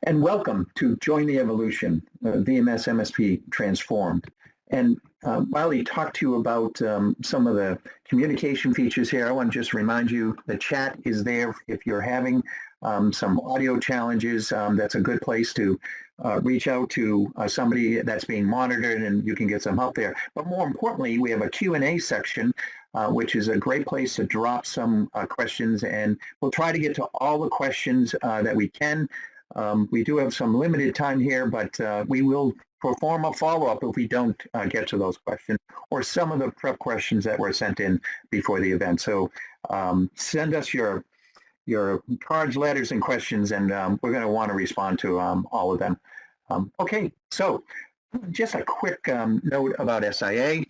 and welcome to Join the Evolution, VMS MSP Transformed. And while he talked to you about some of the communication features here, I want to just remind you the chat is there if you're having some audio challenges. That's a good place to reach out to somebody that's being monitored, and you can get some help there. But more importantly, we have a Q&A section, which is a great place to drop some questions, and we'll try to get to all the questions that we can. We do have some limited time here, but we will perform a follow-up if we don't get to those questions or some of the prep questions that were sent in before the event. So send us your cards, letters, and questions, and we're going to want to respond to all of them. Okay, so just a quick note about SIA.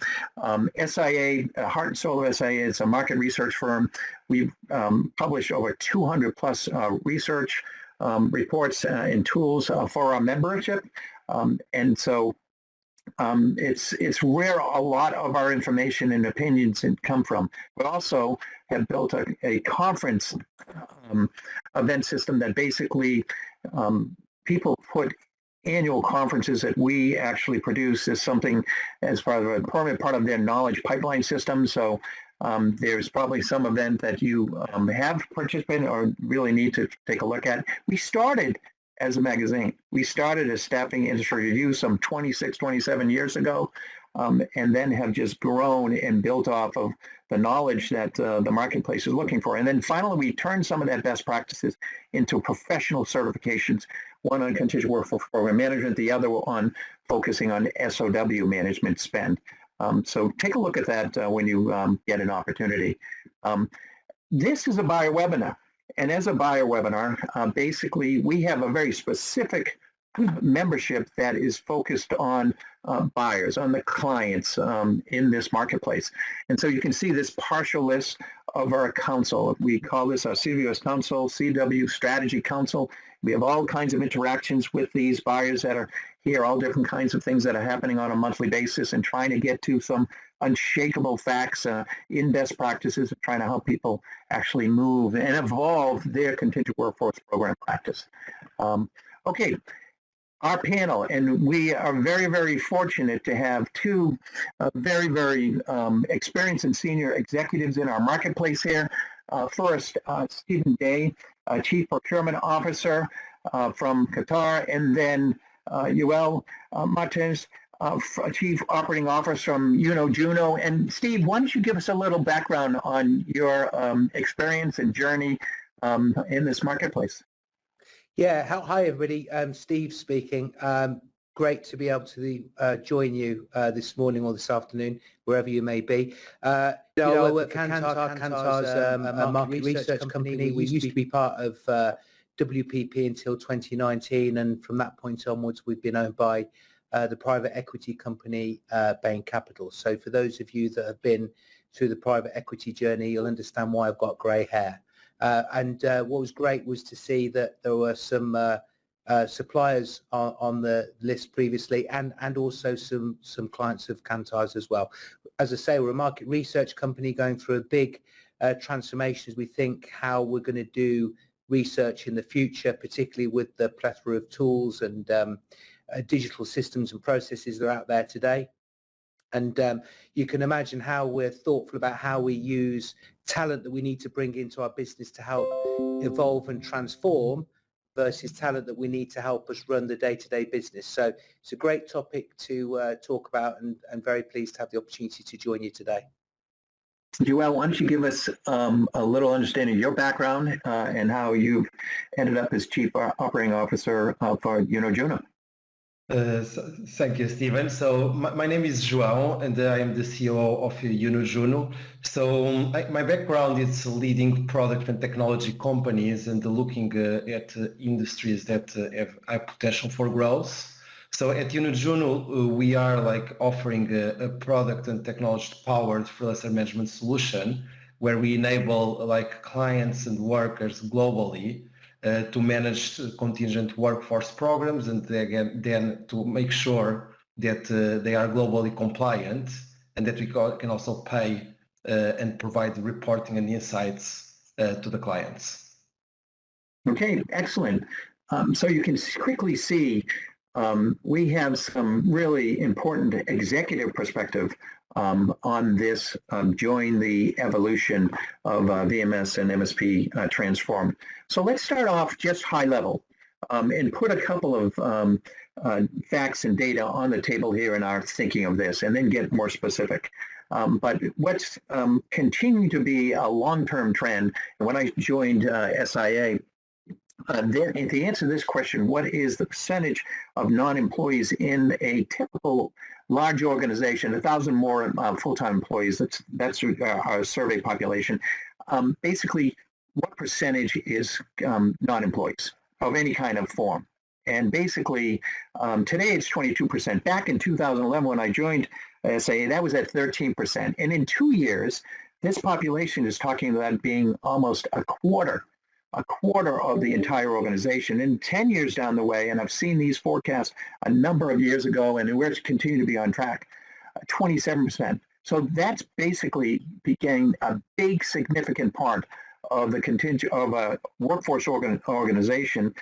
SIA, heart and soul of SIA, is a market research firm. We've published over 200 plus research reports and tools for our membership. And so it's where a lot of our information and opinions come from, but also have built a conference event system that basically people put annual conferences that we actually produce as something as part of a permanent part of their knowledge pipeline system. So there's probably some event that you have participated or really need to take a look at. We started as a magazine. We started as Staffing Industry Review some 26, 27 years ago, and then have just grown and built off of the knowledge that the marketplace is looking for. And then finally, we turned some of that best practices into professional certifications, one on contingent workforce program management, the other on focusing on SOW management spend. So take a look at that when you get an opportunity. This is a buyer webinar. And as a buyer webinar, basically, we have a very specific membership that is focused on buyers, on the clients in this marketplace. And so you can see this partial list of our council. We call this our CWS Council, CW Strategy Council. We have all kinds of interactions with these buyers that are here, all different kinds of things that are happening on a monthly basis, and trying to get to some unshakable facts in best practices of trying to help people actually move and evolve their contingent workforce program practice. Okay, our panel, and we are very, very fortunate to have two very, very experienced and senior executives in our marketplace here. First, Stephen Day, Chief Procurement Officer from Qatar, and then Yuel Martins, Chief Operating Officer from YunoJuno. And Steve, why don't you give us a little background on your experience and journey in this marketplace? Yeah, hi everybody. Steve speaking. Great to be able to join you this morning or this afternoon, wherever you may be. I work for Kantar. Kantar's a market research company. We used to be part of WPP until 2019, and from that point onwards, we've been owned by the private equity company Bain Capital. So for those of you that have been through the private equity journey, you'll understand why I've got grey hair. And what was great was to see that there were some suppliers on the list previously, and also some clients of Kantar's as well. As I say, we're a market research company going through a big transformation as we think how we're going to do research in the future, particularly with the plethora of tools and digital systems and processes that are out there today. And you can imagine how we're thoughtful about how we use talent that we need to bring into our business to help evolve and transform versus talent that we need to help us run the day-to-day business. So it's a great topic to talk about, and very pleased to have the opportunity to join you today. Yuel, why don't you give us a little understanding of your background and how you ended up as Chief Operating Officer for YunoJuno? Thank you, Stephen. So my name is João, and I am the CEO of YunoJuno. So my background is leading product and technology companies and looking at industries that have high potential for growth. So at YunoJuno, we are offering a product and technology powered freelancer management solution where we enable clients and workers globally to manage contingent workforce programs, and then to make sure that they are globally compliant, and that we can also pay and provide reporting and insights to the clients. Okay, excellent. So you can quickly see we have some really important executive perspective on this join the evolution of VMS and MSP transformed. So let's start off just high level and put a couple of facts and data on the table here in our thinking of this, and then get more specific. But what's continuing to be a long-term trend, and when I joined SIA, to answer this question, what is the percentage of non-employees in a typical large organization, 1,000 more full-time employees, that's our survey population. Basically, what percentage is non-employees of any kind of form? And basically, today it's 22%. Back in 2011, when I joined SIA, that was at 13%. And in 2 years, this population is talking about being almost a quarter of the entire organization. And 10 years down the way, and I've seen these forecasts a number of years ago, and we're continuing to be on track, 27%. So that's basically became a big, significant part of the contingent of a workforce organization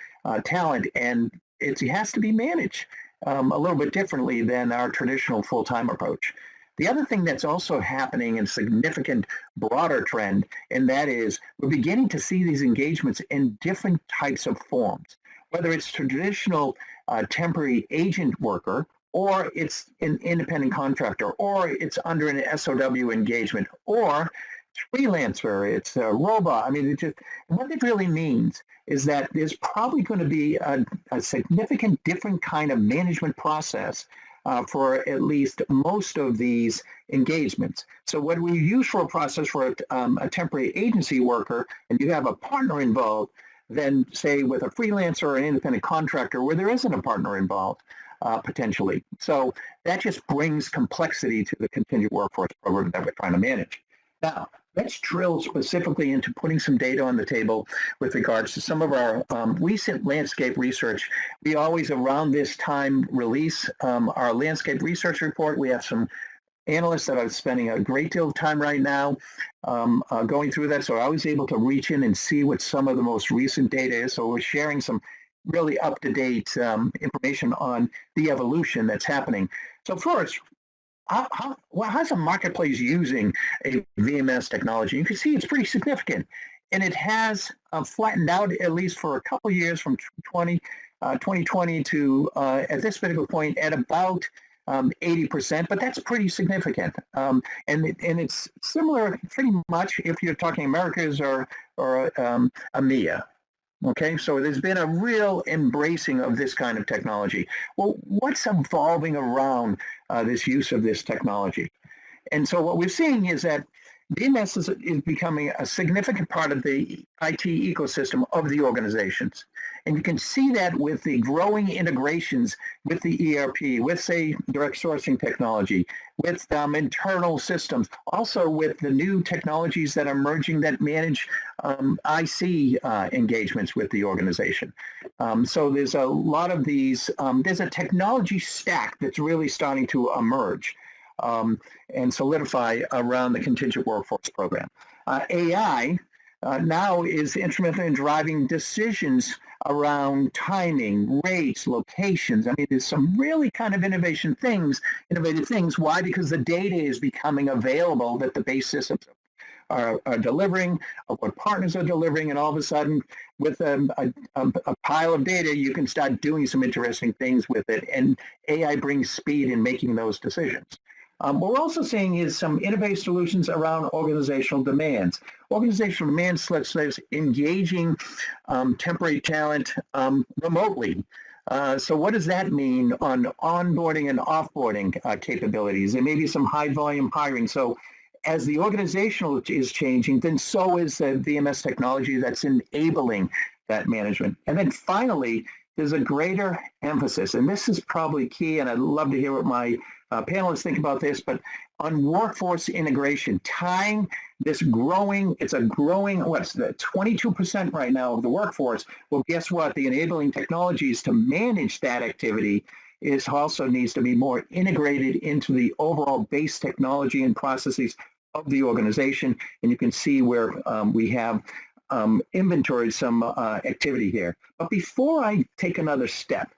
talent, and it has to be managed a little bit differently than our traditional full-time approach. The other thing that's also happening in significant broader trend, and that is we're beginning to see these engagements in different types of forms, whether it's traditional temporary agent worker, or it's an independent contractor, or it's under an SOW engagement, or freelancer, it's a robot. I mean, what it really means is that there's probably going to be a significant different kind of management process for at least most of these engagements. So what we use for a process for a temporary agency worker, and you have a partner involved, than say with a freelancer or an independent contractor where there isn't a partner involved potentially. So that just brings complexity to the contingent workforce program that we're trying to manage. Now, let's drill specifically into putting some data on the table with regards to some of our recent landscape research. We always, around this time, release our landscape research report. We have some analysts that are spending a great deal of time right now going through that. So I was able to reach in and see what some of the most recent data is. So we're sharing some really up-to-date information on the evolution that's happening. So first, how's a marketplace using a VMS technology? You can see it's pretty significant, and it has flattened out at least for a couple of years from 2020 to at this particular point at about 80%, but that's pretty significant. And it's similar pretty much if you're talking Americas or EMEA. Okay, so there's been a real embracing of this kind of technology. Well, what's evolving around this use of this technology? And so what we're seeing is that VMS is becoming a significant part of the IT ecosystem of the organizations. And you can see that with the growing integrations with the ERP, with, say, direct sourcing technology, with internal systems, also with the new technologies that are emerging that manage IC engagements with the organization. So there's a lot of these, there's a technology stack that's really starting to emerge and solidify around the contingent workforce program. AI now is instrumental in driving decisions around timing, rates, locations. I mean, there's some really kind of innovative things. Why? Because the data is becoming available that the base systems are delivering, of what partners are delivering, and all of a sudden, with a pile of data, you can start doing some interesting things with it, and AI brings speed in making those decisions. What we're also seeing is some innovative solutions around organizational demands. Organizational demands, let's say, engaging temporary talent remotely. So what does that mean on onboarding and offboarding capabilities? There may be some high volume hiring. So as the organizational is changing, then so is the VMS technology that's enabling that management. And then finally, there's a greater emphasis, and this is probably key, and I'd love to hear what my panelists think about this, but on workforce integration, tying this growing, it's a growing, what's the 22% right now of the workforce. Well, guess what? The enabling technologies to manage that activity is also needs to be more integrated into the overall base technology and processes of the organization. And you can see where we have inventoried some activity here. But before I take another step,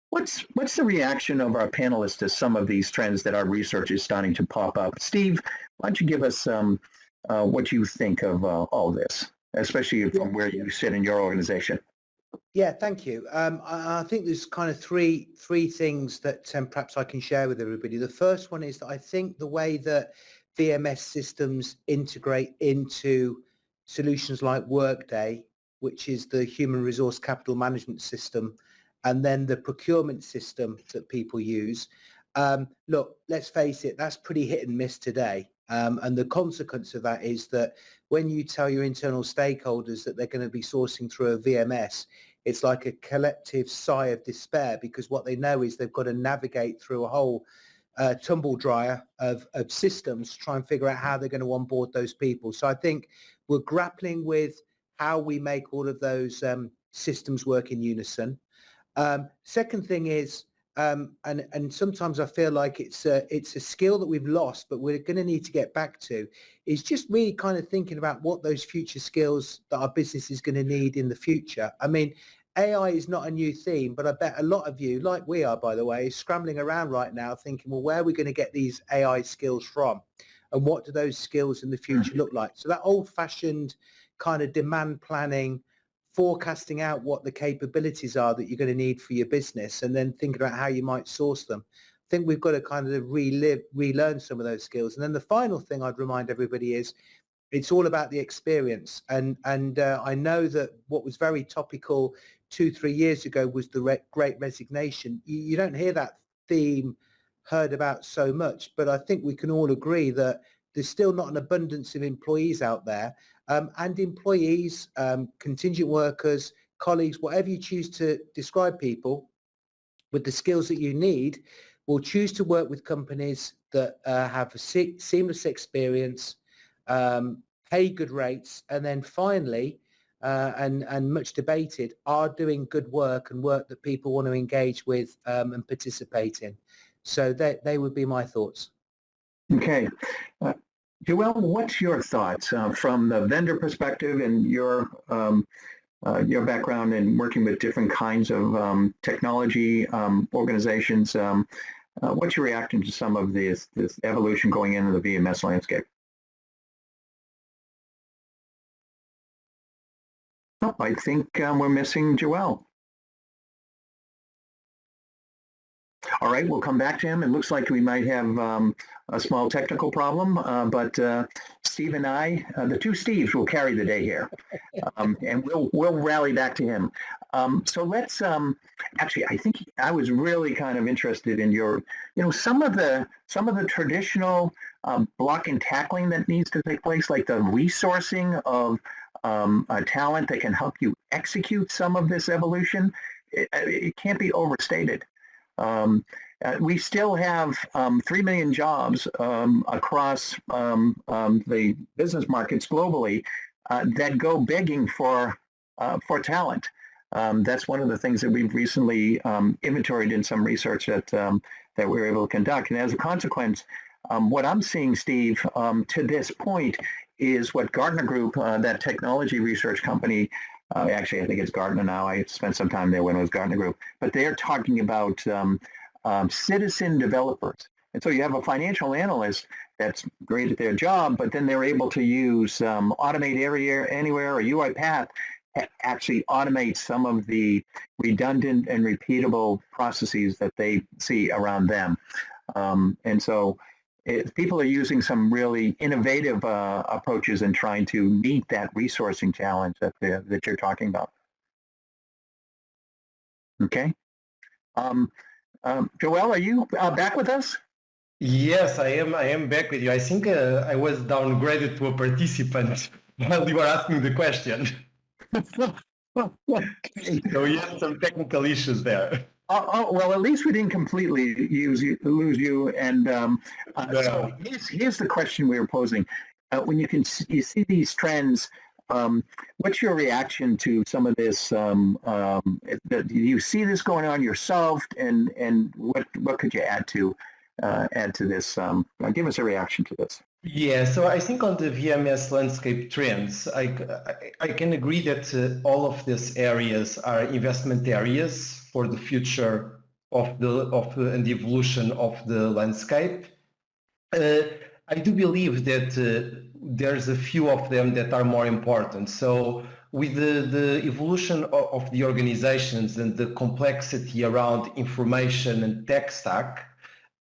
what's the reaction of our panelists to some of these trends that our research is starting to pop up? Steve, why don't you give us what you think of all this, especially from where you sit in your organization? Yeah, thank you. I think there's kind of three things that perhaps I can share with everybody. The first one is that I think the way that VMS systems integrate into solutions like Workday, which is the human resource capital management system, and then the procurement system that people use. Look, let's face it, that's pretty hit and miss today. And the consequence of that is that when you tell your internal stakeholders that they're going to be sourcing through a VMS, it's like a collective sigh of despair, because what they know is they've got to navigate through a whole tumble dryer of systems to try and figure out how they're going to onboard those people. So I think we're grappling with how we make all of those systems work in unison. Second thing is, and sometimes I feel like it's a skill that we've lost, but we're going to need to get back to, is just really kind of thinking about what those future skills that our business is going to need in the future. I mean, AI is not a new theme, but I bet a lot of you, like we are, by the way, is scrambling around right now thinking, well, where are we going to get these AI skills from? And what do those skills in the future look like? So that old-fashioned kind of demand planning, forecasting out what the capabilities are that you're going to need for your business, and then thinking about how you might source them. I think we've got to kind of relearn some of those skills. And then the final thing I'd remind everybody is it's all about the experience. And I know that what was very topical 2-3 years ago was the Great Resignation. You don't hear that theme heard about so much, but I think we can all agree that there's still not an abundance of employees out there. And employees, contingent workers, colleagues, whatever you choose to describe people with the skills that you need, will choose to work with companies that have a seamless experience, pay good rates, and then finally, and much debated, are doing good work and work that people want to engage with and participate in. So they would be my thoughts. Okay. Joelle, what's your thoughts from the vendor perspective and your background in working with different kinds of technology organizations? What's your reaction to some of this evolution going into the VMS landscape? Oh, I think we're missing Joelle. All right, we'll come back to him. It looks like we might have a small technical problem, but Steve and I, the two Steves, will carry the day here, and we'll rally back to him. So let's actually, I think I was really kind of interested in your, some of the traditional block and tackling that needs to take place, like the resourcing of talent that can help you execute some of this evolution. It can't be overstated. We still have 3 million jobs across the business markets globally that go begging for talent. That's one of the things that we've recently inventoried in some research that we were able to conduct. And as a consequence, what I'm seeing, Steve, to this point, is what Gartner Group, that technology research company, actually, I think it's Gartner now. I spent some time there when it was Gartner Group. But they're talking about citizen developers. And so you have a financial analyst that's great at their job, but then they're able to use Automate Anywhere or UiPath to actually automate some of the redundant and repeatable processes that they see around them. And so people are using some really innovative approaches in trying to meet that resourcing challenge that you're talking about. Okay. Joelle, are you back with us? Yes, I am back with you. I think I was downgraded to a participant while you were asking the question. Okay. So you had some technical issues there. Well, at least we didn't completely lose you. And so here's the question we were posing. When you see these trends, what's your reaction to some of this? Do you see this going on yourself, and what could you add to this? Give us a reaction to this. Yeah, so I think on the VMS landscape trends, I can agree that all of these areas are investment areas for the future and the evolution of the landscape. I do believe that there's a few of them that are more important. So with the evolution of the organizations and the complexity around information and tech stack,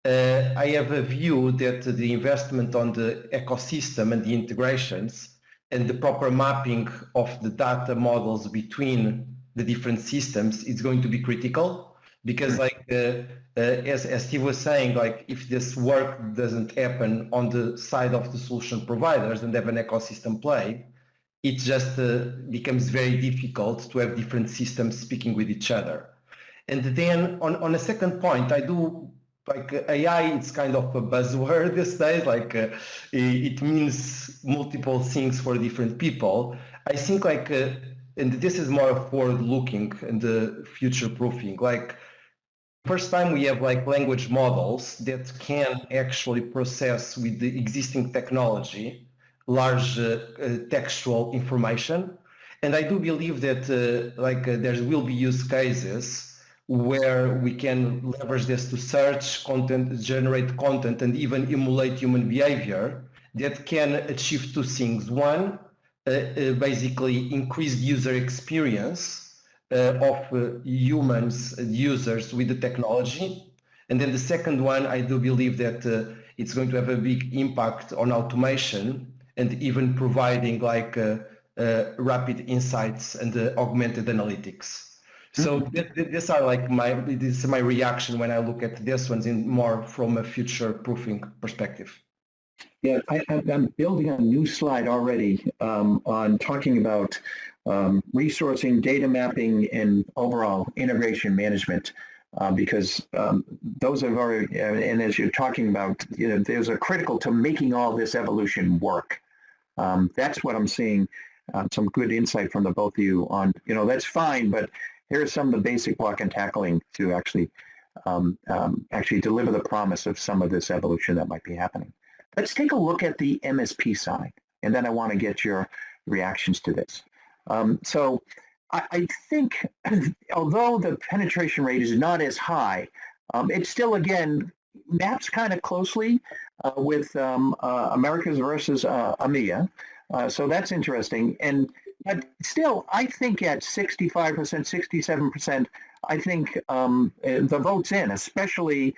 I have a view that the investment on the ecosystem and the integrations and the proper mapping of the data models between the different systems is going to be critical, because as Steve was saying, like if this work doesn't happen on the side of the solution providers and have an ecosystem play, it just becomes very difficult to have different systems speaking with each other. And then on a second point, I do like AI, it's kind of a buzzword these days, like it means multiple things for different people. I think and this is more forward-looking and future-proofing, like first time we have like language models that can actually process with the existing technology large textual information. And I do believe that there will be use cases where we can leverage this to search content, generate content, and even emulate human behavior that can achieve two things. One, basically increase user experience of humans and users with the technology. And then the second one, I do believe that it's going to have a big impact on automation and even providing rapid insights and augmented analytics. So these are like this is my reaction when I look at this ones in more from a future-proofing perspective. Yeah, I'm building a new slide already on talking about resourcing, data mapping, and overall integration management, because those are very, and as you're talking about, those are critical to making all this evolution work. That's what I'm seeing. Some good insight from the both of you on, that's fine, but here's some of the basic block and tackling to actually deliver the promise of some of this evolution that might be happening. Let's take a look at the MSP side, and then I want to get your reactions to this. So I think, although the penetration rate is not as high, it still, again, maps kind of closely with Americas versus EMEA. So that's interesting. But still, I think at 65%, 67%, I think the vote's in, especially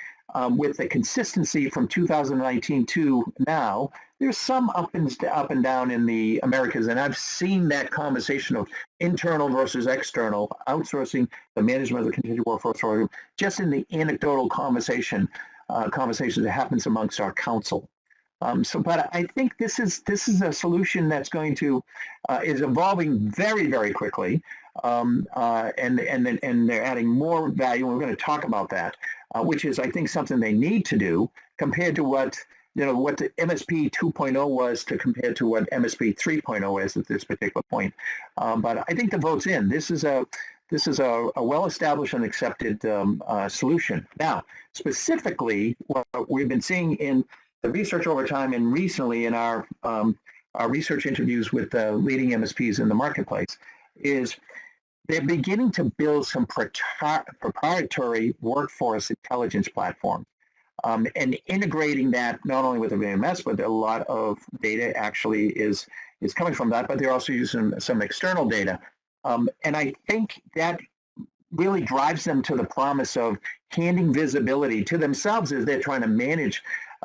with the consistency from 2019 to now. There's some up and down in the Americas, and I've seen that conversation of internal versus external, outsourcing the management of the contingent workforce program, just in the anecdotal conversation that happens amongst our council. But I think this is a solution that's going to is evolving very, very quickly, and they're adding more value. And we're going to talk about that, which is, I think, something they need to do compared to what the MSP 2.0 was compared to what MSP 3.0 is at this particular point. But I think the vote's in. This is a well-established and accepted solution. Now, specifically, what we've been seeing in the research over time and recently in our research interviews with the leading MSPs in the marketplace is they're beginning to build some proprietary workforce intelligence platforms and integrating that not only with the VMS, but a lot of data actually is coming from that, but they're also using some external data. And I think that really drives them to the promise of handing visibility to themselves as they're trying to manage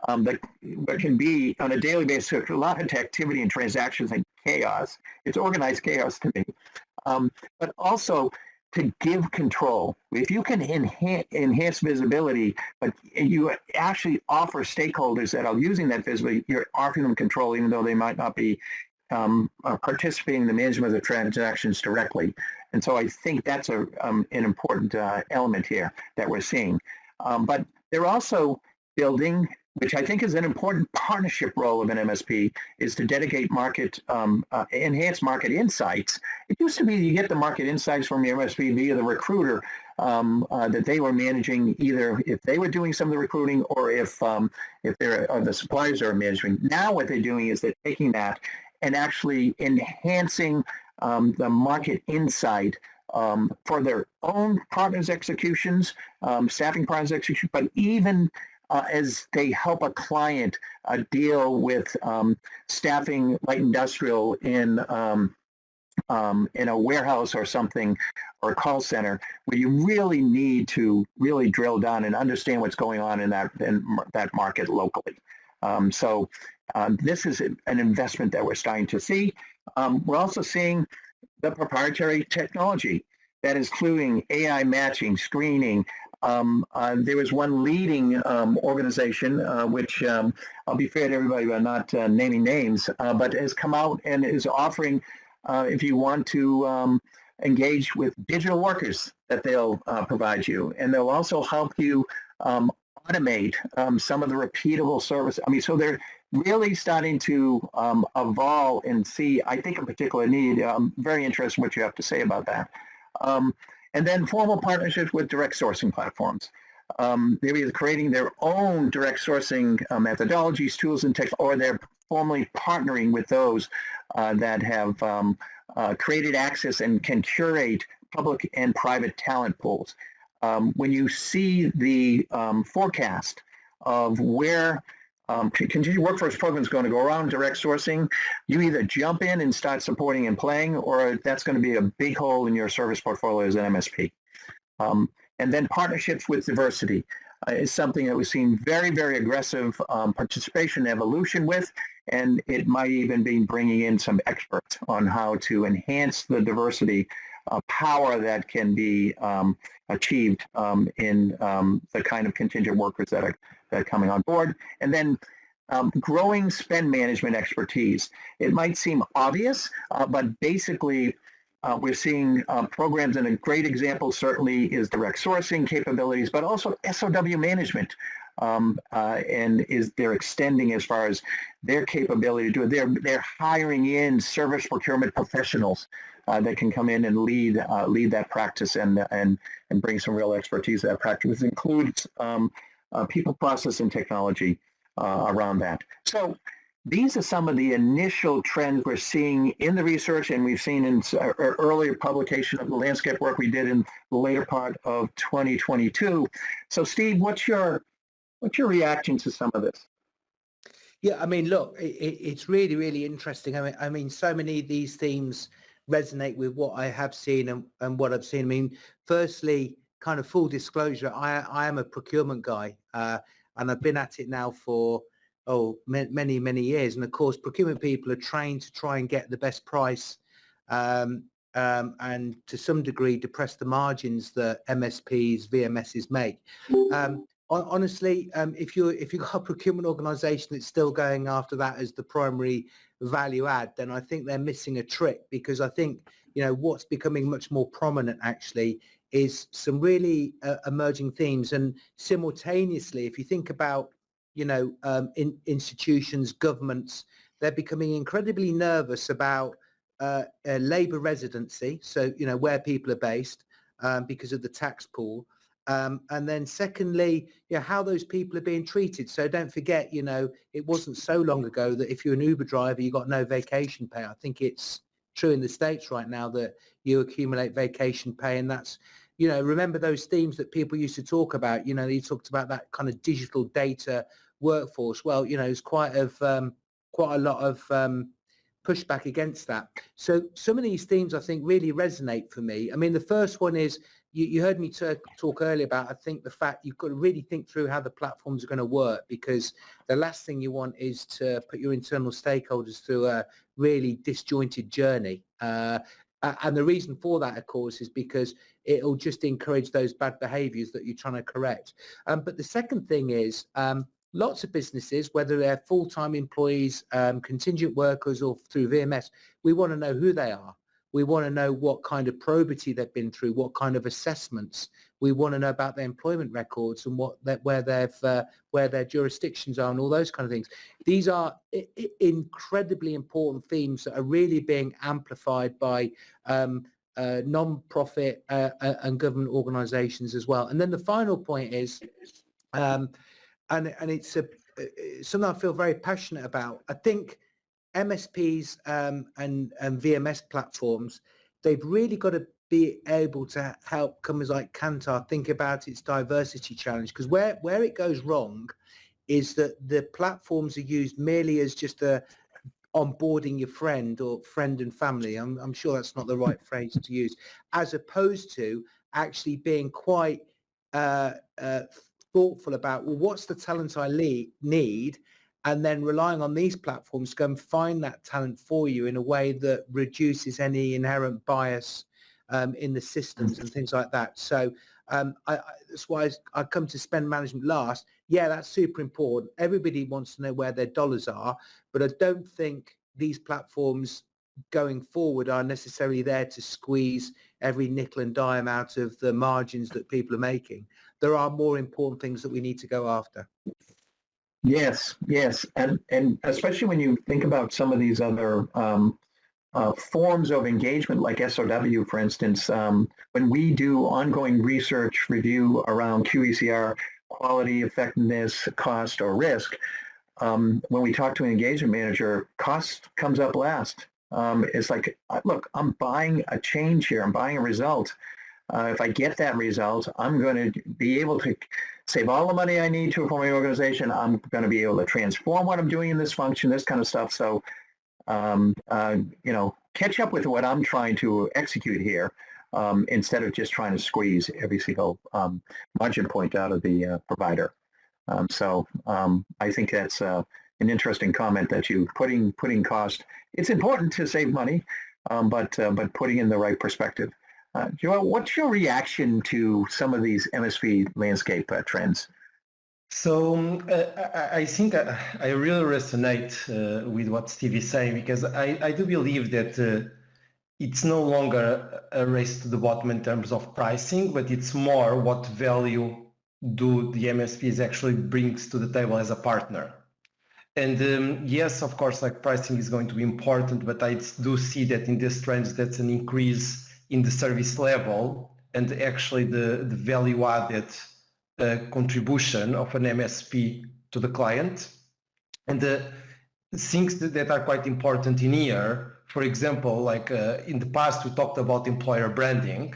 what can be on a daily basis a lot of activity and transactions and chaos. It's organized chaos to me, but also to give control. If you can enhance visibility, but you actually offer stakeholders that are using that visibility, you're offering them control, even though they might not be participating in the management of the transactions directly. And so I think that's an important element here that we're seeing. But they're also building, which I think is an important partnership role of an MSP, is to dedicate enhance market insights. It used to be you get the market insights from your MSP via the recruiter, that they were managing, either if they were doing some of the recruiting or if the suppliers are managing. Now what they're doing is they're taking that and actually enhancing the market insight for their own partners' executions, staffing partners' execution, but even as they help a client deal with staffing light industrial in a warehouse or something, or a call center, where you really need to really drill down and understand what's going on in that market locally. So this is an investment that we're starting to see. We're also seeing the proprietary technology that is including AI matching, screening. There was one leading organization, which I'll be fair to everybody by not naming names, but has come out and is offering, if you want to engage with digital workers, that they'll provide you. And they'll also help you automate some of the repeatable service. I mean, so they're really starting to evolve and see, I think, a particular need. I'm very interested in what you have to say about that. And then formal partnerships with direct sourcing platforms. They're either creating their own direct sourcing methodologies, tools, and tech, or they're formally partnering with those that have created access and can curate public and private talent pools. When you see the forecast of where continued workforce program is going to go around direct sourcing, you either jump in and start supporting and playing, or that's going to be a big hole in your service portfolio as an MSP. And then partnerships with diversity is something that we've seen very, very aggressive participation and evolution with, and it might even be bringing in some experts on how to enhance the diversity power that can be achieved in the kind of contingent workers that are coming on board. And then growing spend management expertise. It might seem obvious, but basically we're seeing programs, and a great example certainly is direct sourcing capabilities, but also SOW management. And they're extending as far as their capability to do it. They're hiring in service procurement professionals that can come in and lead that practice and bring some real expertise to that practice. This includes people, process, and technology around that. So these are some of the initial trends we're seeing in the research, and we've seen in earlier publication of the landscape work we did in the later part of 2022. So Steve, what's your reaction to some of this? Yeah, I mean, look, it's really, really interesting. I mean, so many of these themes resonate with what I have seen and what I've seen. I mean, firstly, kind of full disclosure, I am a procurement guy, and I've been at it now for many, many years. And of course, procurement people are trained to try and get the best price, and to some degree depress the margins that MSPs, VMSs make. Honestly, if you've got a procurement organisation that's still going after that as the primary value add, then I think they're missing a trick, because I think, you know, what's becoming much more prominent actually is some really emerging themes. And simultaneously, if you think about, you know, institutions, governments, they're becoming incredibly nervous about labour residency. So, you know, where people are based because of the tax pool. And then secondly, you know, how those people are being treated. So don't forget, you know, it wasn't so long ago that if you're an Uber driver, you got no vacation pay. I think it's true in the States right now that you accumulate vacation pay. And that's, you know, remember those themes that people used to talk about, you know, you talked about that kind of digital data workforce. Well, you know, there's quite a lot of pushback against that. So some of these themes I think really resonate for me. I mean, the first one is, you heard me talk earlier about, I think, the fact you've got to really think through how the platforms are going to work, because the last thing you want is to put your internal stakeholders through a really disjointed journey. And the reason for that, of course, is because it'll just encourage those bad behaviours that you're trying to correct. But the second thing is, lots of businesses, whether they're full-time employees, contingent workers, or through VMS, we want to know who they are. We want to know what kind of probity they've been through, what kind of assessments. We want to know about their employment records and where their jurisdictions are and all those kind of things. These are incredibly important themes that are really being amplified by non-profit and government organisations as well. And then the final point is, and it's something I feel very passionate about. I think MSPs and VMS platforms, they've really got to be able to help companies like Kantar think about its diversity challenge, because where it goes wrong is that the platforms are used merely as just a onboarding your friend or friend and family. I'm sure that's not the right phrase to use, as opposed to actually being quite thoughtful about, well, what's the talent I need, and then relying on these platforms to go and find that talent for you in a way that reduces any inherent bias in the systems and things like that. So that's why I come to spend management last. Yeah, that's super important. Everybody wants to know where their dollars are, but I don't think these platforms going forward are necessarily there to squeeze every nickel and dime out of the margins that people are making. There are more important things that we need to go after. Yes, and especially when you think about some of these other forms of engagement, like SOW, for instance, when we do ongoing research review around QECR, quality, effectiveness, cost, or risk, when we talk to an engagement manager, cost comes up last. It's like, look, I'm buying a change here. I'm buying a result. If I get that result, I'm going to be able to save all the money I need to for my organization. I'm going to be able to transform what I'm doing in this function, this kind of stuff. So, catch up with what I'm trying to execute here, instead of just trying to squeeze every single margin point out of the provider. I think that's an interesting comment that you putting cost. It's important to save money, but putting in the right perspective. Joel, what's your reaction to some of these MSP landscape trends? So I think I really resonate with what Steve is saying, because I do believe that it's no longer a race to the bottom in terms of pricing, but it's more what value do the MSPs actually brings to the table as a partner. And yes, of course, like pricing is going to be important, but I do see that in this trend, that's an increase in the service level and actually the value added contribution of an MSP to the client. And the things that are quite important in here, for example, like in the past, we talked about employer branding.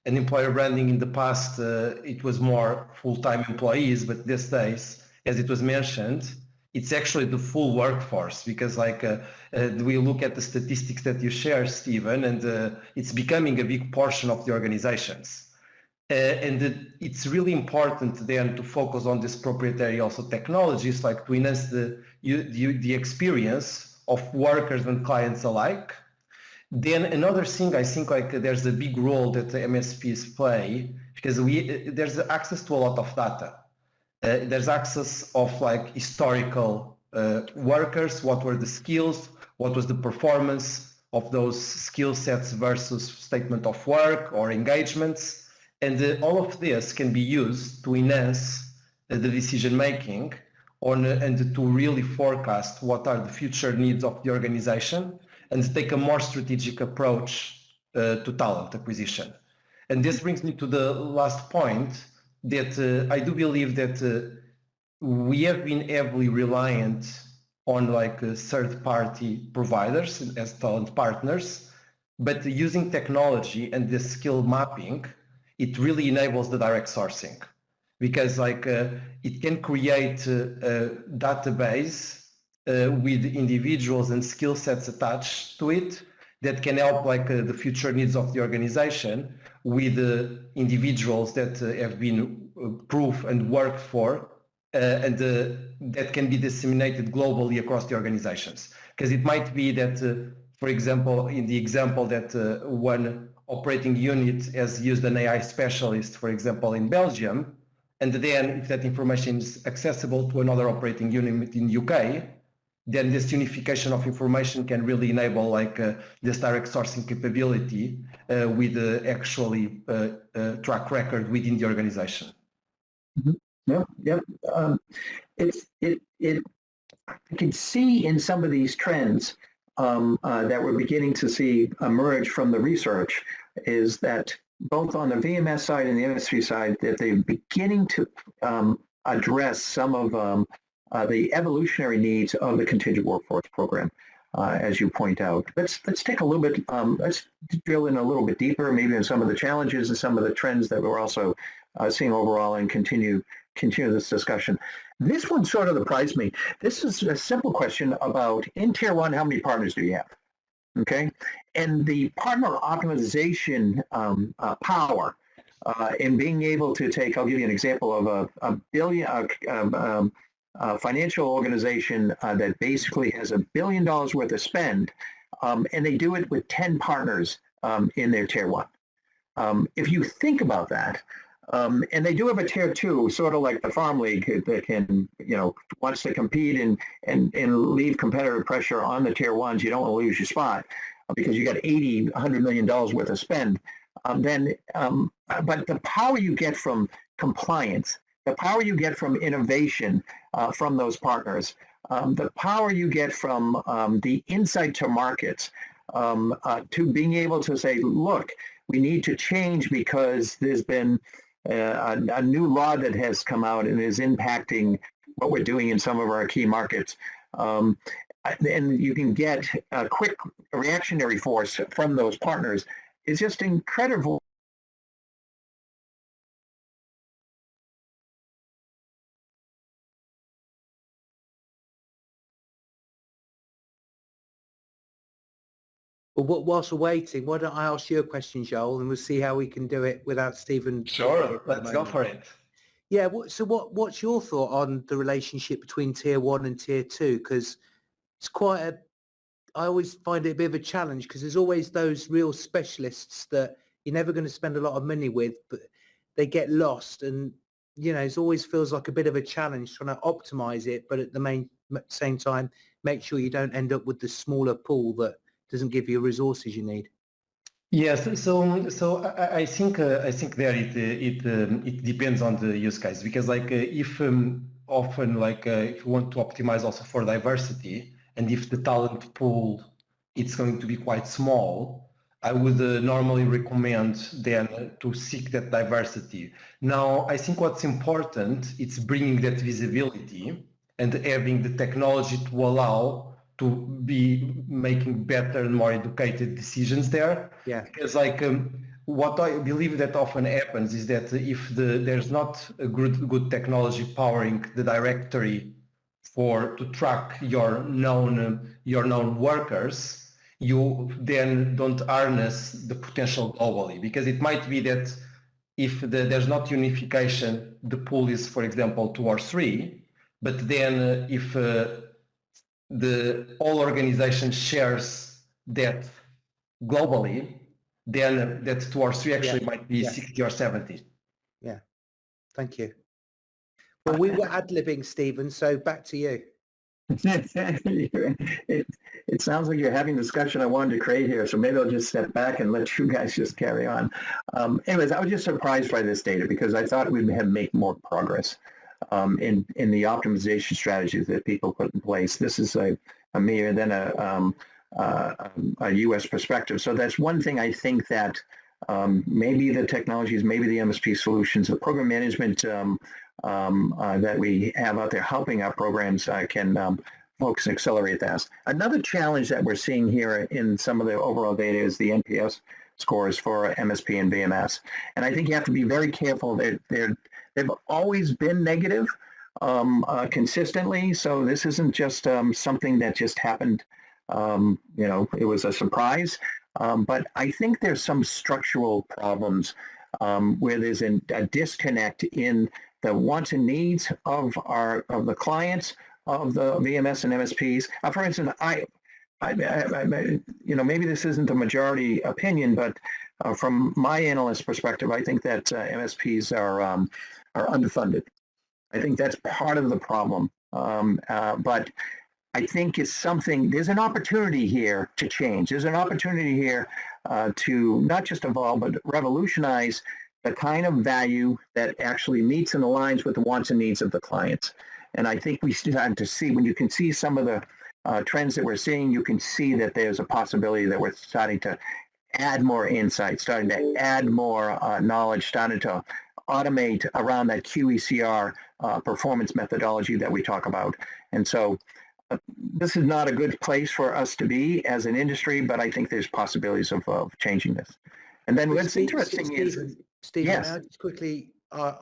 And employer branding in the past, it was more full-time employees, but these days, as it was mentioned, it's actually the full workforce, because like we look at the statistics that you share, Stephen, and it's becoming a big portion of the organizations. And it's really important then to focus on this proprietary also technologies, like to enhance the experience of workers and clients alike. Then another thing, I think like there's a big role that the MSPs play, because there's access to a lot of data. There's access of like historical workers, what were the skills, what was the performance of those skill sets versus statement of work or engagements. And all of this can be used to enhance the decision making and to really forecast what are the future needs of the organization and to take a more strategic approach to talent acquisition. And this brings me to the last point, that I do believe that we have been heavily reliant on like third-party providers as talent partners, but using technology and the skill mapping, it really enables the direct sourcing, because like it can create a database with individuals and skill sets attached to it that can help like the future needs of the organization with individuals that have been proved and worked for, and that can be disseminated globally across the organizations. Because it might be that, for example, in the example that one operating unit has used an AI specialist, for example, in Belgium, and then if that information is accessible to another operating unit in UK, then this unification of information can really enable like this direct sourcing capability with actually track record within the organization. Mm-hmm. Yeah. I can see in some of these trends that we're beginning to see emerge from the research, is that both on the VMS side and the MSP side, that they're beginning to address some of the evolutionary needs of the contingent workforce program, as you point out. Let's take a little bit, let's drill in a little bit deeper, maybe in some of the challenges and some of the trends that we're also seeing overall, and continue this discussion. This one sort of surprised me. This is a simple question about, in Tier 1, how many partners do you have? Okay, and the partner optimization power in being able to take, I'll give you an example of a billion, financial organization that basically has $1 billion worth of spend, and they do it with 10 partners in their Tier 1. If you think about that, and they do have a Tier 2, sort of like the Farm League, that can, wants to compete and leave competitive pressure on the Tier 1s. You don't want to lose your spot because you got $100 million worth of spend. But the power you get from compliance, the power you get from innovation from those partners, the power you get from the insight to markets, to being able to say, look, we need to change because there's been a new law that has come out and is impacting what we're doing in some of our key markets. And you can get a quick reactionary force from those partners. It's just incredible. Well, whilst we're waiting, why don't I ask you a question, Joel, and we'll see how we can do it without Stephen. Sure, let's go for it. Yeah, so what's your thought on the relationship between Tier 1 and Tier 2? Because it's I always find it a bit of a challenge, because there's always those real specialists that you're never going to spend a lot of money with, but they get lost. And, it always feels like a bit of a challenge trying to optimize it, but at the same time, make sure you don't end up with the smaller pool that doesn't give you resources you need. Yes, so I think there it depends on the use case, because if often if you want to optimize also for diversity, and if the talent pool it's going to be quite small, I would normally recommend then to seek that diversity. Now, I think what's important is bringing that visibility and having the technology to allow to be making better and more educated decisions there. Yeah. Because what I believe that often happens is that if there's not a good technology powering the directory to track your known workers, you then don't harness the potential globally. Because it might be that if there's not unification, the pool is, for example, 2 or 3, but then if the whole organization shares that globally, then that 2 or 3 actually might be 60 or 70. Yeah, thank you. Well, we were ad-libbing, Stephen, so back to you. It sounds like you're having a discussion I wanted to create here, so maybe I'll just step back and let you guys just carry on. Anyways, I was just surprised by this data because I thought we'd have made more progress in the optimization strategies that people put in place. This is a mere than a U.S. perspective. So that's one thing I think that maybe the technologies, maybe the MSP solutions, the program management that we have out there helping our programs can focus and accelerate that. Another challenge that we're seeing here in some of the overall data is the NPS scores for MSP and VMS. And I think you have to be very careful. They've always been negative consistently. So this isn't just something that just happened. It was a surprise. But I think there's some structural problems where there's a disconnect in the wants and needs of the clients, of the VMS and MSPs. For instance, maybe this isn't the majority opinion, but from my analyst perspective, I think that MSPs are underfunded. I think that's part of the problem. But I think it's something, there's an opportunity here to change. There's an opportunity here to not just evolve, but revolutionize the kind of value that actually meets and aligns with the wants and needs of the clients. And I think we started to see, when you can see some of the trends that we're seeing, you can see that there's a possibility that we're starting to add more insight, starting to add more knowledge, starting to automate around that QECR performance methodology that we talk about. And so this is not a good place for us to be as an industry, but I think there's possibilities of changing this. And then what's interesting is... Stephen, yes. may I just quickly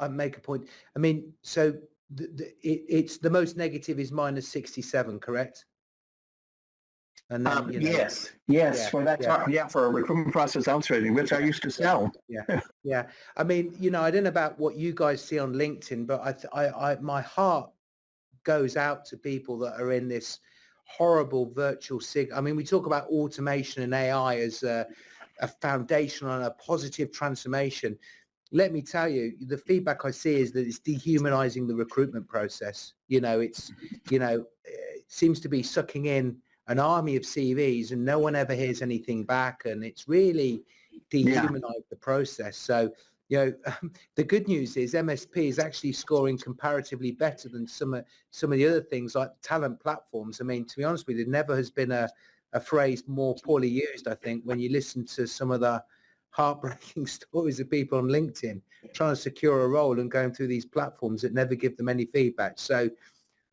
make a point? I mean, so it's the most negative is minus 67, correct? And then, yes, yeah, for that, for a recruitment process outsourcing, which I used to sell. Yeah. I mean, I don't know about what you guys see on LinkedIn, but I my heart goes out to people that are in this horrible virtual I mean, we talk about automation and AI as a foundation and a positive transformation. Let me tell you, the feedback I see is that it's dehumanizing the recruitment process. It seems to be sucking in an army of CVs and no one ever hears anything back, and it's really dehumanized the process. So, the good news is MSP is actually scoring comparatively better than some of the other things like talent platforms. I mean, to be honest with you, there never has been a phrase more poorly used, I think, when you listen to some of the heartbreaking stories of people on LinkedIn trying to secure a role and going through these platforms that never give them any feedback. So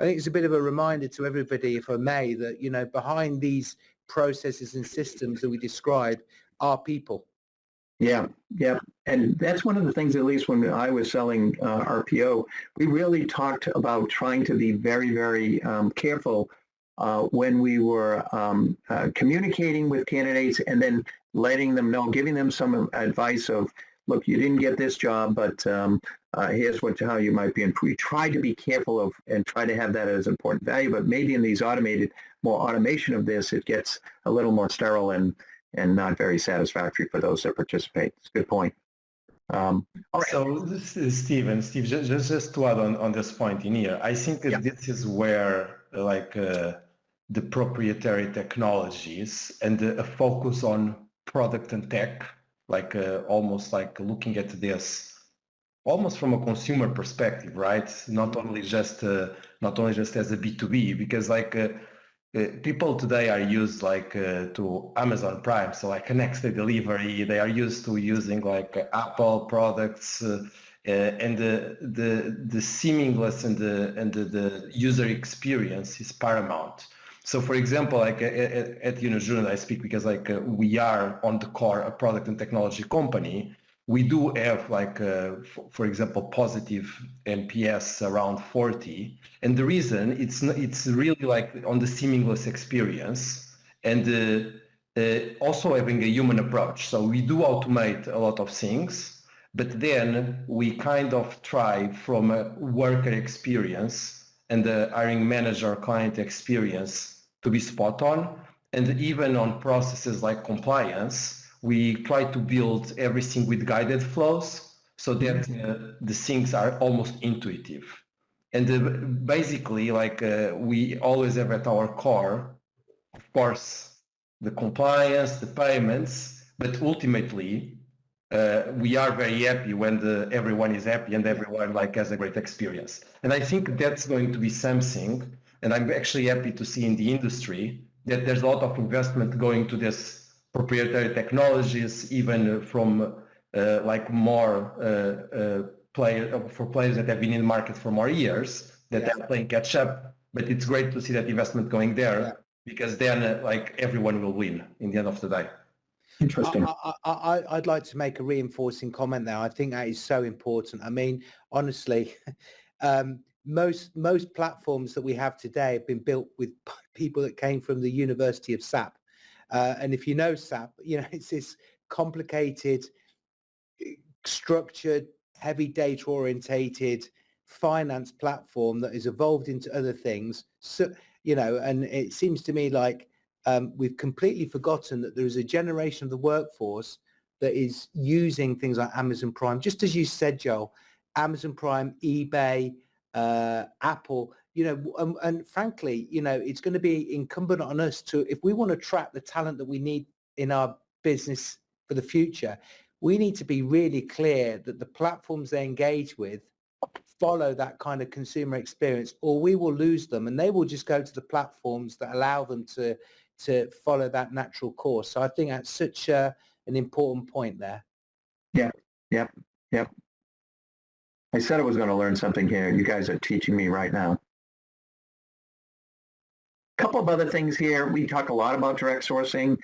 I think it's a bit of a reminder to everybody, if I may, that, behind these processes and systems that we describe are people. Yeah. And that's one of the things, at least when I was selling RPO, we really talked about trying to be very, very careful when we were communicating with candidates and then letting them know, giving them some advice of, look, you didn't get this job, but here's how you might be improved. We try to be careful of and try to have that as important value, but maybe in these more automation of this, it gets a little more sterile and not very satisfactory for those that participate. It's a good point. All right. So this is Steve, just to add on this point in here, I think that this is where the proprietary technologies and a focus on product and tech, almost like looking at this almost from a consumer perspective, right? Not only just as a B2B, because people today are used to Amazon Prime, so like a next day delivery. They are used to using Apple products, and the seamless and the user experience is paramount. So, for example, at YunoJuno, I speak because we are on the core a product and technology company. We do have for example, positive NPS around 40, and the reason it's really on the seamless experience and also having a human approach. So we do automate a lot of things, but then we kind of try from a worker experience and the hiring manager client experience to be spot on. And even on processes like compliance, we try to build everything with guided flows so that the things are almost intuitive. And basically, we always have at our core, of course, the compliance, the payments, but ultimately, we are very happy when everyone is happy and everyone has a great experience. And I think that's going to be something, and I'm actually happy to see in the industry that there's a lot of investment going to this proprietary technologies, even from more players that have been in the market for more years that are playing catch up. But it's great to see that investment going there because then everyone will win in the end of the day. Interesting. I'd like to make a reinforcing comment there. I think that is so important. I mean, honestly, most platforms that we have today have been built with people that came from the University of SAP. And if you know SAP, it's this complicated, structured, heavy data orientated finance platform that has evolved into other things. So, and it seems to me like we've completely forgotten that there is a generation of the workforce that is using things like Amazon Prime, just as you said, Joel, Amazon Prime, eBay, Apple, and frankly, it's going to be incumbent on us to, if we want to attract the talent that we need in our business for the future, we need to be really clear that the platforms they engage with follow that kind of consumer experience, or we will lose them and they will just go to the platforms that allow them to follow that natural course. So I think that's such a an important point there. Yeah, yep, yep. I said I was going to learn something here. You guys are teaching me right now. A couple of other things here. We talk a lot about direct sourcing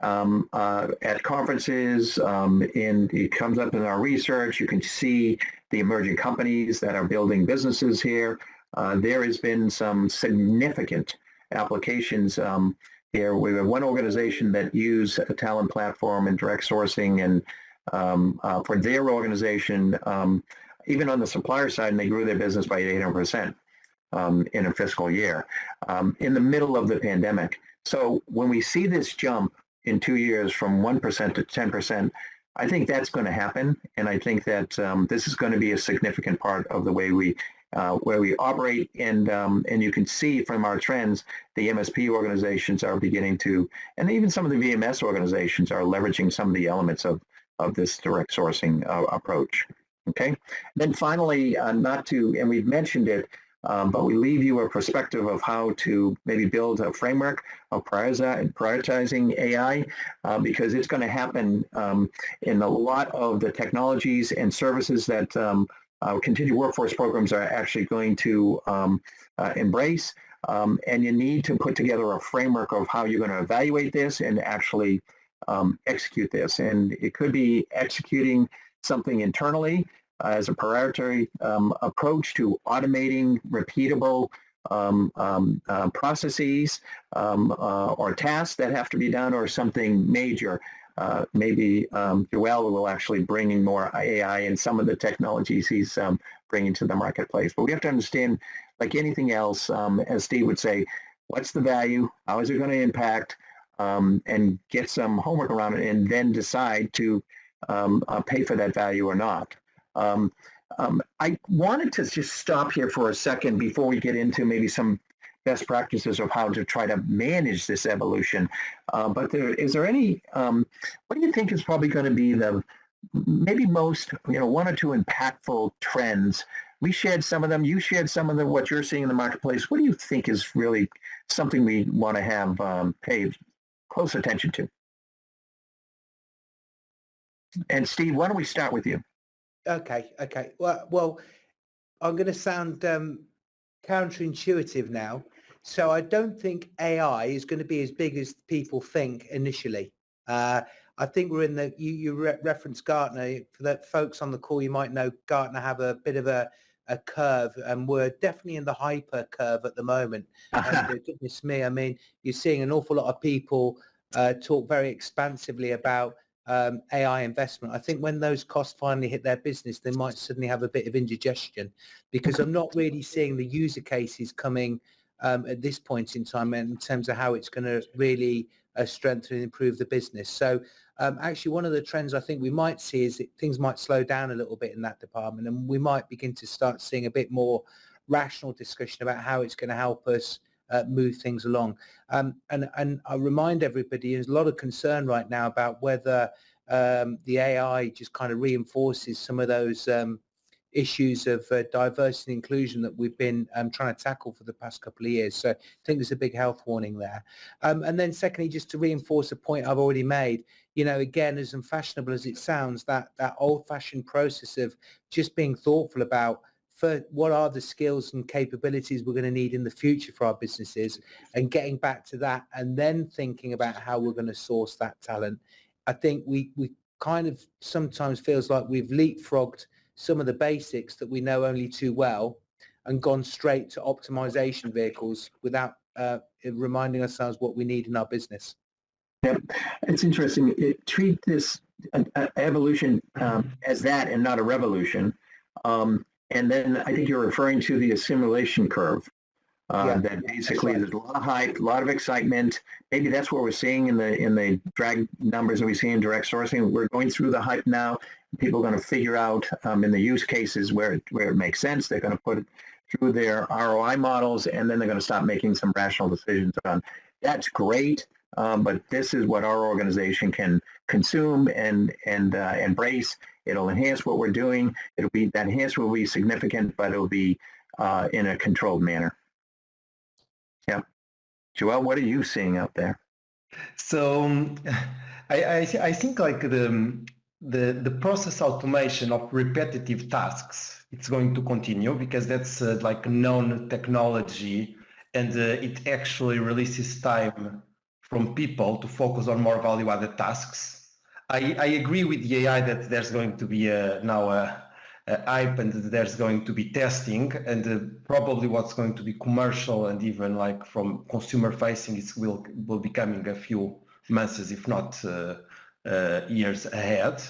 at conferences. It comes up in our research. You can see the emerging companies that are building businesses here. There has been some significant applications here. We have one organization that use a talent platform and direct sourcing, and for their organization, even on the supplier side, and they grew their business by 800%. In a fiscal year, in the middle of the pandemic. So when we see this jump in 2 years from 1% to 10%, I think that's going to happen, and I think that this is going to be a significant part of the way we where we operate. And you can see from our trends, the MSP organizations are beginning to, and even some of the VMS organizations are leveraging some of the elements of this direct sourcing approach. Okay. Then finally, and we've mentioned it. But we leave you a perspective of how to maybe build a framework of prioritizing AI, because it's going to happen in a lot of the technologies and services that continued workforce programs are actually going to embrace. And you need to put together a framework of how you're going to evaluate this and actually execute this. And it could be executing something internally as a priority approach to automating repeatable processes or tasks that have to be done, or something major. Maybe Joel will actually bring in more AI and some of the technologies he's bringing to the marketplace. But we have to understand, like anything else, as Steve would say, what's the value? How is it going to impact? And get some homework around it, and then decide to pay for that value or not. I wanted to just stop here for a second before we get into maybe some best practices of how to try to manage this evolution. But is there any, what do you think is probably going to be the maybe most, one or two impactful trends? We shared some of them. You shared some of what you're seeing in the marketplace. What do you think is really something we want to have pay close attention to? And Steve, why don't we start with you? Okay. Well, I'm going to sound counterintuitive now. So I don't think AI is going to be as big as people think initially. I think we're in the, you referenced Gartner. For the folks on the call, you might know Gartner have a bit of a curve, and we're definitely in the hyper curve at the moment. And goodness me, I mean, you're seeing an awful lot of people talk very expansively about AI investment. I think when those costs finally hit their business, they might suddenly have a bit of indigestion, because I'm not really seeing the user cases coming at this point in time in terms of how it's going to really strengthen and improve the business. So actually, one of the trends I think we might see is that things might slow down a little bit in that department, and we might begin to start seeing a bit more rational discussion about how it's going to help us move things along. And I remind everybody, there's a lot of concern right now about whether the AI just kind of reinforces some of those issues of diversity and inclusion that we've been trying to tackle for the past couple of years. So I think there's a big health warning there. And then secondly, just to reinforce a point I've already made, again, as unfashionable as it sounds, that old-fashioned process of just being thoughtful about what are the skills and capabilities we're going to need in the future for our businesses, and getting back to that, and then thinking about how we're going to source that talent. I think we kind of sometimes feels like we've leapfrogged some of the basics that we know only too well and gone straight to optimization vehicles without reminding ourselves what we need in our business. Yep, it's interesting. Treat this evolution as that and not a revolution. And then I think you're referring to the assimilation curve. That basically there's a lot of hype, a lot of excitement. Maybe that's what we're seeing in the drag numbers that we see in direct sourcing. We're going through the hype now. People are going to figure out in the use cases where it makes sense. They're going to put it through their ROI models, and then they're going to stop making some rational decisions on. That's great, but this is what our organization can consume and embrace. It'll enhance what we're doing. That enhancement will be significant, but it'll be in a controlled manner. Yeah. Joel, what are you seeing out there? So I think like the process automation of repetitive tasks, it's going to continue because that's like known technology, and it actually releases time from people to focus on more value-added tasks. I agree with the AI that there's going to be now a hype, and there's going to be testing, and probably what's going to be commercial and even like from consumer facing will be coming a few months, if not years ahead.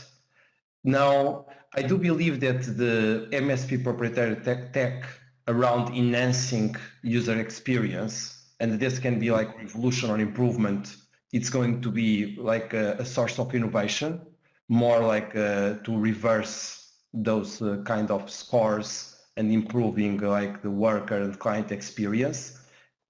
Now, I do believe that the MSP proprietary tech around enhancing user experience, and this can be like revolution or improvement, it's going to be like a source of innovation, more like to reverse those kind of scores and improving like the worker and client experience.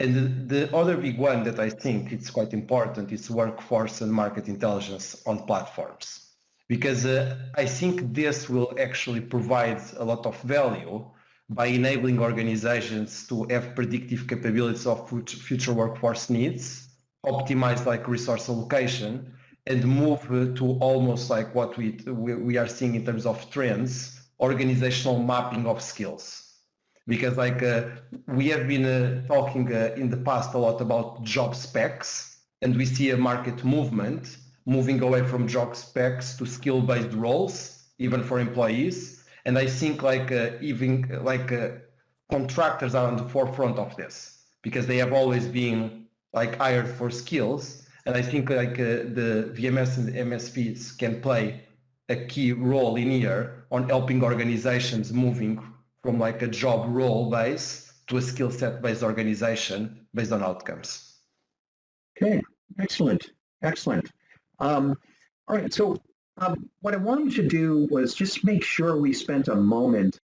And the other big one that I think it's quite important is workforce and market intelligence on platforms, because I think this will actually provide a lot of value by enabling organizations to have predictive capabilities of future workforce needs, optimize like resource allocation, and move to almost like what we are seeing in terms of trends, organizational mapping of skills. Because like we have been talking in the past a lot about job specs, and we see a market movement moving away from job specs to skill-based roles, even for employees. And I think like even like contractors are on the forefront of this because they have always been like hired for skills. And I think like the VMS and the MSPs can play a key role in here on helping organizations moving from like a job role base to a skill set based organization based on outcomes. Okay, excellent, excellent. All right, so what I wanted to do was just make sure we spent a moment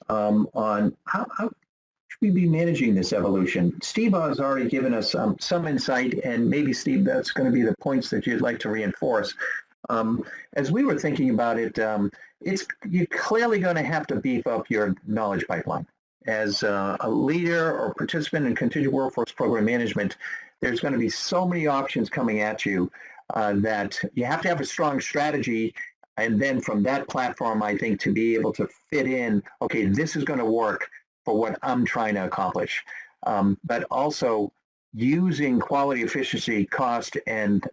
on how should we be managing this evolution. Steve has already given us some insight, and maybe, Steve, that's going to be the points that you'd like to reinforce. As we were thinking about it, you're clearly going to have to beef up your knowledge pipeline. As a leader or participant in contingent workforce program management, there's going to be so many options coming at you that you have to have a strong strategy. And then from that platform, I think, to be able to fit in, okay, this is going to work for what I'm trying to accomplish. But also using quality, efficiency, cost, and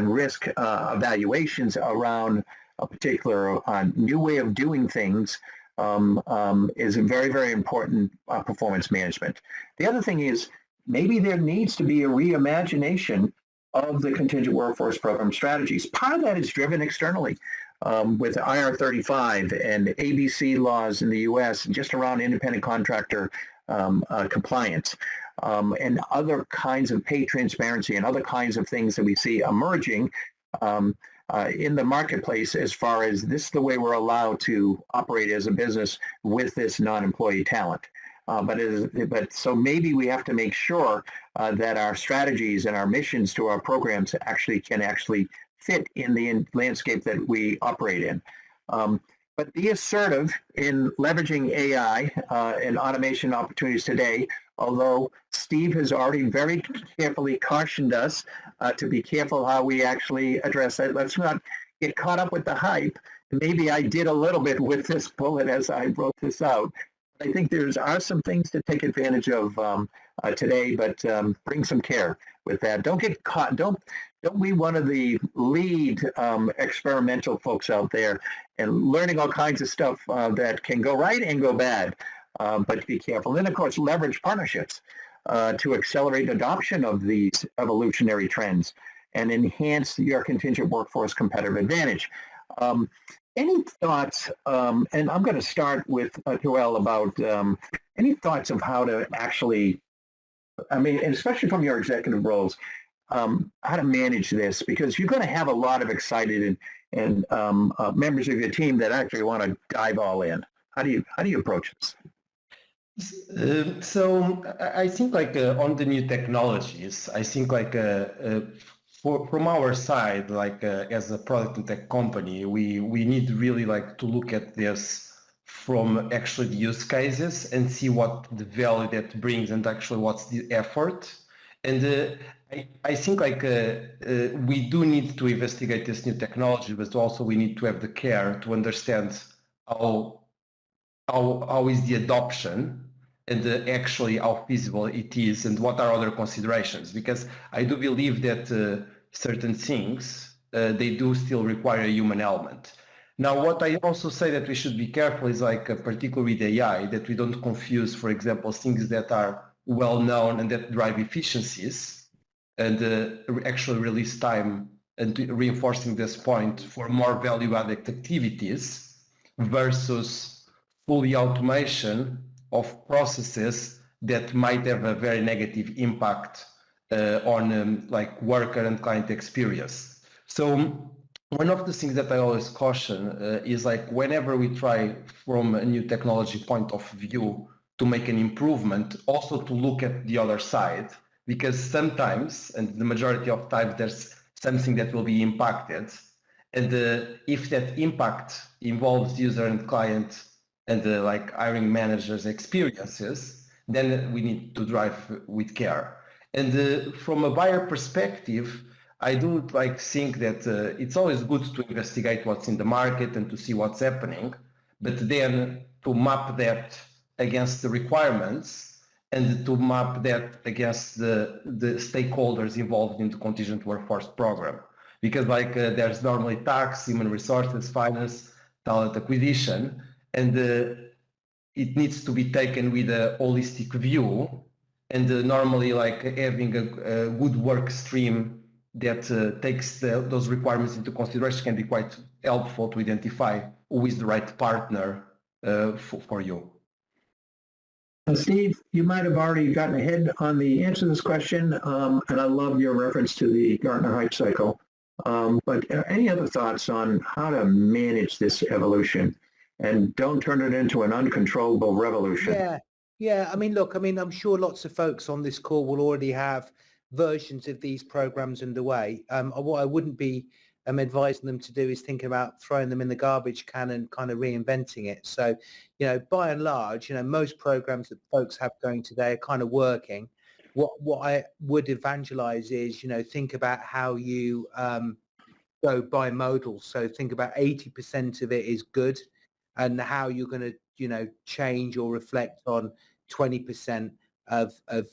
risk evaluations around a particular new way of doing things is a very, very important performance management. The other thing is maybe there needs to be a reimagination of the contingent workforce program strategies. Part of that is driven externally with IR35 and ABC laws in the US just around independent contractor compliance and other kinds of pay transparency and other kinds of things that we see emerging in the marketplace as far as this is the way we're allowed to operate as a business with this non-employee talent. But so maybe we have to make sure that our strategies and our missions to our programs can fit in the landscape that we operate in. But be assertive in leveraging AI and automation opportunities today, although Steve has already very carefully cautioned us to be careful how we actually address that. Let's not get caught up with the hype. Maybe I did a little bit with this bullet as I wrote this out. I think there are some things to take advantage of today, but bring some care with that. Don't get caught. Don't be one of the lead experimental folks out there and learning all kinds of stuff that can go right and go bad. But be careful. And then, of course, leverage partnerships to accelerate adoption of these evolutionary trends and enhance your contingent workforce competitive advantage. Any thoughts, and I'm going to start with Joel about any thoughts of how to actually, and especially from your executive roles, how to manage this, because you're going to have a lot of excited and members of your team that actually want to dive all in. How do you approach this? So I think like on the new technologies, I think like from our side, like as a product and tech company, we need really like to look at this from actually the use cases and see what the value that brings and actually what's the effort. And I think we do need to investigate this new technology, but also we need to have the care to understand how is the adoption and actually how feasible it is and what are other considerations. Because I do believe that certain things, they do still require a human element. Now, what I also say that we should be careful is particularly with AI, that we don't confuse, for example, things that are well known and that drive efficiencies and actually release time and reinforcing this point for more value-added activities versus fully automation of processes that might have a very negative impact on worker and client experience. So one of the things that I always caution is whenever we try from a new technology point of view to make an improvement, also to look at the other side, because sometimes, and the majority of times, there's something that will be impacted. And if that impact involves user and client and hiring managers' experiences, then we need to drive with care. And from a buyer perspective, I do think that it's always good to investigate what's in the market and to see what's happening, but then to map that against the requirements and to map that against the stakeholders involved in the contingent workforce program. Because there's normally tax, human resources, finance, talent acquisition, and it needs to be taken with a holistic view, and normally having a good work stream that takes those requirements into consideration can be quite helpful to identify who is the right partner for you. Steve, you might have already gotten ahead on the answer to this question, and I love your reference to the Gartner Hype Cycle. But any other thoughts on how to manage this evolution and don't turn it into an uncontrollable revolution? Yeah. I mean, look, I'm sure lots of folks on this call will already have versions of these programs underway. What I wouldn't be advising them to do is think about throwing them in the garbage can and kind of reinventing it. So, by and large, most programs that folks have going today are kind of working. What I would evangelize is, think about how you go bimodal. So think about 80% of it is good and how you're going to, change or reflect on 20% of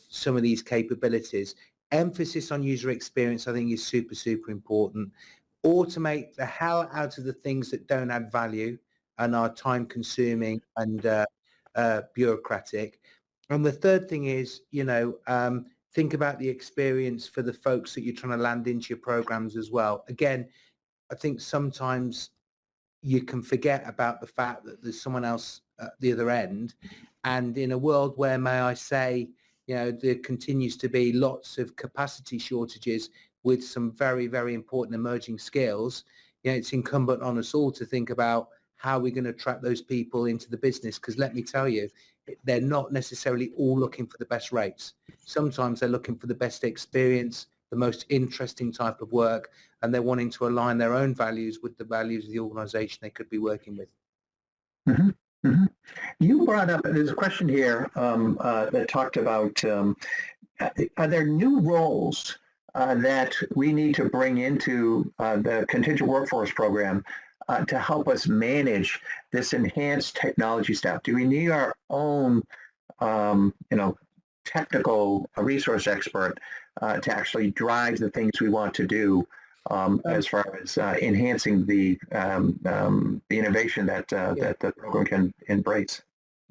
some of these capabilities. Emphasis on user experience, I think, is super, super important. Automate the hell out of the things that don't add value and are time consuming and bureaucratic. And the third thing is, think about the experience for the folks that you're trying to land into your programs as well. Again, I think sometimes you can forget about the fact that there's someone else at the other end. And in a world where, may I say, there continues to be lots of capacity shortages with some very, very important emerging skills, it's incumbent on us all to think about how we're going to attract those people into the business. Because let me tell you, they're not necessarily all looking for the best rates. Sometimes they're looking for the best experience, the most interesting type of work, and they're wanting to align their own values with the values of the organization they could be working with. Mm-hmm. Mm-hmm. You brought up, there's a question here that talked about, are there new roles that we need to bring into the contingent workforce program to help us manage this enhanced technology staff? Do we need our own, technical resource expert to actually drive the things we want to do as far as enhancing the innovation that the program can embrace?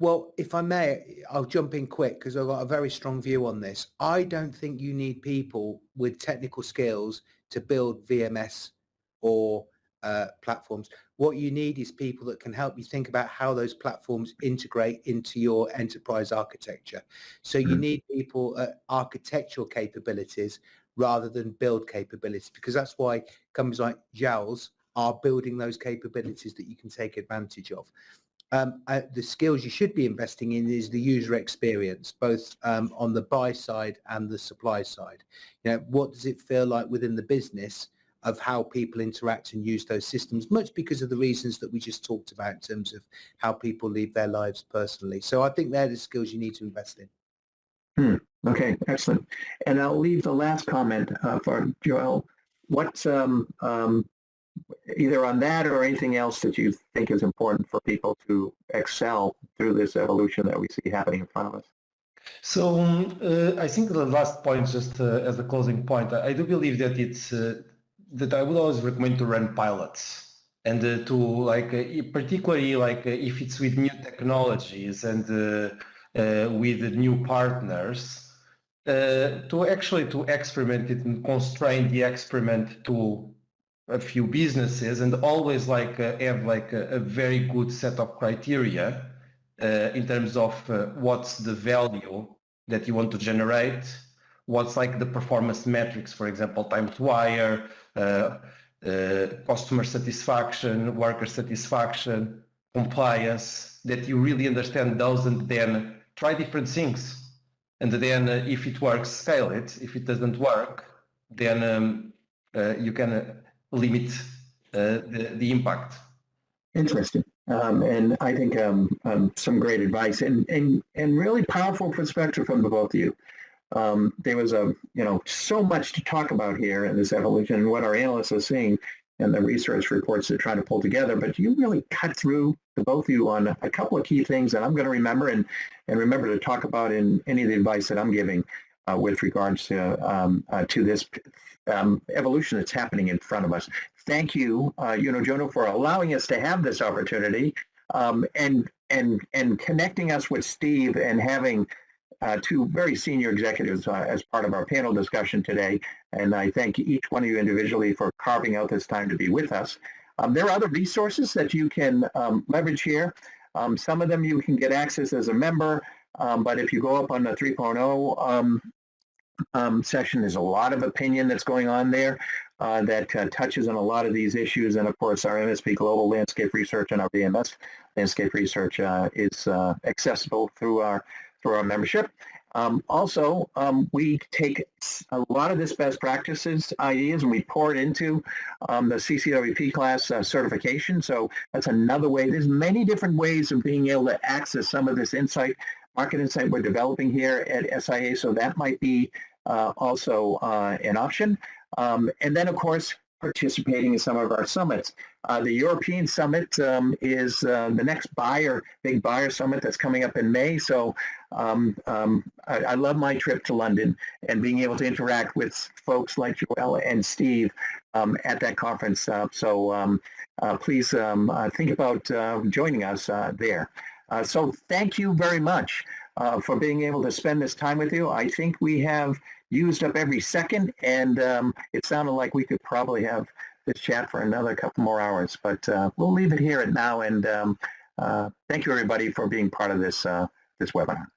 Well, if I may, I'll jump in quick because I've got a very strong view on this. I don't think you need people with technical skills to build VMS or platforms. What you need is people that can help you think about how those platforms integrate into your enterprise architecture. So you need people architectural capabilities rather than build capabilities, because that's why companies like Jowls are building those capabilities that you can take advantage of. The skills you should be investing in is the user experience, both on the buy side and the supply side. What does it feel like within the business of how people interact and use those systems, much because of the reasons that we just talked about in terms of how people live their lives personally. So I think they're the skills you need to invest in. Okay, excellent. And I'll leave the last comment for Joel. What's either on that or anything else that you think is important for people to excel through this evolution that we see happening in front of us? So I think the last point, just as a closing point, I do believe that it's that I would always recommend to run pilots and to like particularly like if it's with new technologies and with new partners to actually to experiment it and constrain the experiment to a few businesses and always like have like a very good set of criteria in terms of what's the value that you want to generate, what's like the performance metrics, for example, time to hire, customer satisfaction, worker satisfaction, compliance, that you really understand those and then try different things. And then if it works, scale it. If it doesn't work, then you can limit the impact. Interesting. And I think some great advice and really powerful perspective from the both of you. There was so much to talk about here in this evolution and what our analysts are seeing and the research reports they're trying to pull together. But you really cut through, the both of you, on a couple of key things that I'm going to remember and remember to talk about in any of the advice that I'm giving with regards to this evolution that's happening in front of us. Thank you, YunoJuno, for allowing us to have this opportunity and connecting us with Steve and having two very senior executives as part of our panel discussion today. And I thank each one of you individually for carving out this time to be with us. There are other resources that you can leverage here. Some of them you can get access as a member, but if you go up on the 3.0 session, there's a lot of opinion that's going on there that touches on a lot of these issues. And of course, our MSP Global Landscape Research and our VMS Landscape Research is accessible through our membership. Also, we take a lot of this best practices ideas and we pour it into the CCWP class certification. So that's another way. There's many different ways of being able to access some of this insight, market insight we're developing here at SIA. So that might be also an option. And then, of course, participating in some of our summits. The European Summit is the next big buyer summit that's coming up in May. So I love my trip to London and being able to interact with folks like Joel and Steve at that conference. So please think about joining us there. So thank you very much for being able to spend this time with you. I think we have used up every second, and it sounded like we could probably have this chat for another couple more hours, but we'll leave it here at now. And thank you, everybody, for being part of this webinar.